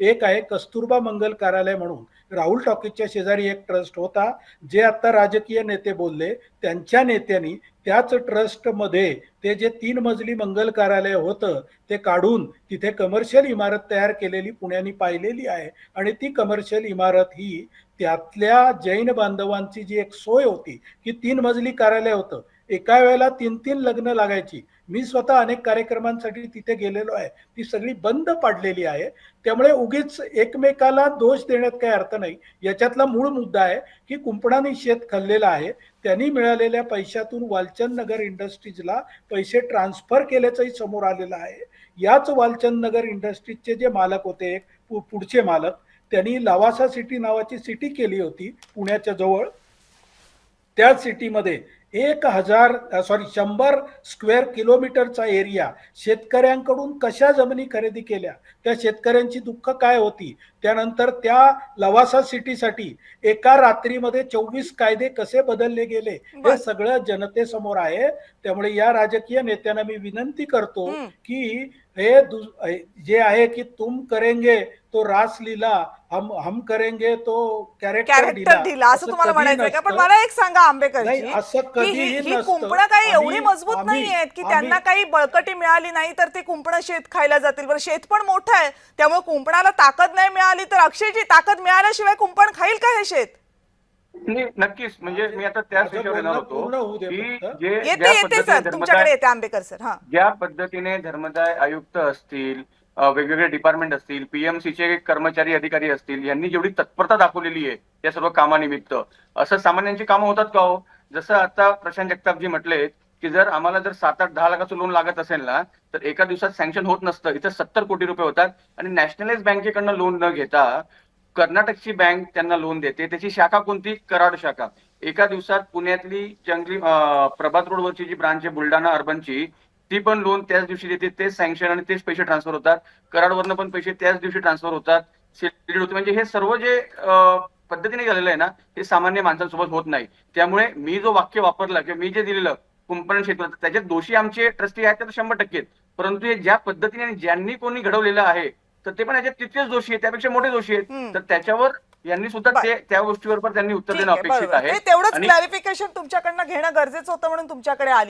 एक आहे कस्तुरबा मंगल कार्यालय म्हणून, राहुल टॉकीजच्या शेजारी एक ट्रस्ट होता. जे आता राजकीय नेते बोलले, त्यांच्या नेत्यांनी त्याच ट्रस्टमध्ये ते जे 3 मजली मंगल कार्यालय होतं ते काढून तिथे कमर्शियल इमारत तयार केलेली पुण्यानी पाहिलेली आहे. आणि ती कमर्शियल इमारत ही त्यातल्या जैन बांधवांची जी एक सोय होती की 3 मजली कार्यालय होतं, एका वेळेला 3 लग्न लागायची. मी स्वतः अनेक कार्यक्रमांसाठी तिथे गेलेलो आहे. ती सगळी बंद पाडलेली आहे. त्यामुळे उगीच एकमेकाला दोष देण्यात काही अर्थ नाही. याच्यातला मूळ मुद्दा आहे की कुंपणाने शेत खाल्लेलं आहे. त्यांनी मिळालेल्या पैशातून वालचंद नगर इंडस्ट्रीजला पैसे ट्रान्सफर केल्याचंही समोर आलेलं आहे. याच वालचंद नगर इंडस्ट्रीजचे जे मालक होते, पुढचे मालक, त्यांनी लवासा सिटी नावाची सिटी केली होती पुण्याच्या जवळ. त्या सिटीमध्ये 100 स्क्वेअर किलोमीटरचा एरिया शेतकऱ्यांकडून कशा जमिनी खरेदी केल्या, त्या शेतकऱ्यांची दुःख काय होती, त्यानंतर त्या लवासा सिटीसाठी एका रात्रीमध्ये 24 कायदे कसे बदलले गेले, हे बर. सगळं जनतेसमोर आहे. त्यामुळे या राजकीय नेत्यांना मी विनंती करतो की हे जे आहे की तुम करेंगे तो रासलीला, हम करेंगे तो कॅरेक्टर कॅरेक्टर ढीला, ढिला असं असं तुम्हाला कधी म्हणायचंय का? पण नसतं. मला एक सांगा नाही, आंबेकरजी, असं की ही कधीही ही नसतं. कुंपणं काही एवढी आम्ही मजबूत आम्ही नाही आहेत की आम्ही त्यांना काही बळकटी मिळाली नाही तर ते कुंपणं शेत खायला जातील. बरं, शेत पण मोठं आहे, त्यामुळे कुंपणाला ताकद नाही मिळाली तर अक्षयची ताकद मिळाल्याशिवाय कुंपण खाईल का हे शेत? नाही, नक्कीच. म्हणजे मी आता त्याच माझं विषयावर येणार बोलणं होतो पूर्ण होऊ दे की फक्त. येते येते सर, तुमच्याकडे येते आंबेकर सर. हा, ज्या पद्धतीने धर्मदाय आयुक्त असतील, वेगवेगळे डिपार्टमेंट असतील, पीएमसीचे कर्मचारी अधिकारी असतील, यांनी जेवढी तत्परता दाखवलेली आहे या सर्व कामानिमित्त, असं सामान्यांची कामं होतात का हो? जसं आता प्रशांत जगतापजी म्हटले की जर आम्हाला जर 7-8-10 लाखाचं लोन लागत असेल ना, तर एका दिवसात सँक्शन होत नसतं. इथं 70 कोटी रुपये होतात. आणि नॅशनलाइज बँकेकडनं लोन न घेता कर्नाटकची बँक त्यांना लोन देते. त्याची शाखा कोणती? कराड शाखा. एका दिवसात पुण्यातली जंगली प्रभात रोडवरची जी ब्रांच आहे बुलढाणा अर्बनची, ती पण लोन त्याच दिवशी देते. तेच सँक्शन आणि तेच पैसे ट्रान्सफर होतात. कराडवरनं पण पैसे त्याच दिवशी ट्रान्सफर होतात. सेटल होते. म्हणजे हे सर्व जे पद्धतीने झालेलं आहे ना, हे सामान्य माणसांसोबत होत नाही. त्यामुळे मी जो वाक्य वापरला किंवा मी जे दिलेलं कुंपण क्षेत्रात, त्याच्यात दोषी आमचे ट्रस्टी आहेत, तर 100% परंतु हे ज्या पद्धतीने आणि ज्यांनी कोणी घडवलेलं आहे, तर ते पण याच्यात तितकेच दोषी आहेत, त्यापेक्षा मोठे दोषी आहेत. तर त्याच्यावर यांनी सुद्धा बर, ते त्या गोष्टीवर पण त्यांनी उत्तर ठीक देणं आहे, अपेक्षित बरोबर. आहे. ते तेवढंच आणि क्लॅरिफिकेशन तुमच्याकडनं घेणं गरजेचं होतं म्हणून तुमच्याकडे आली.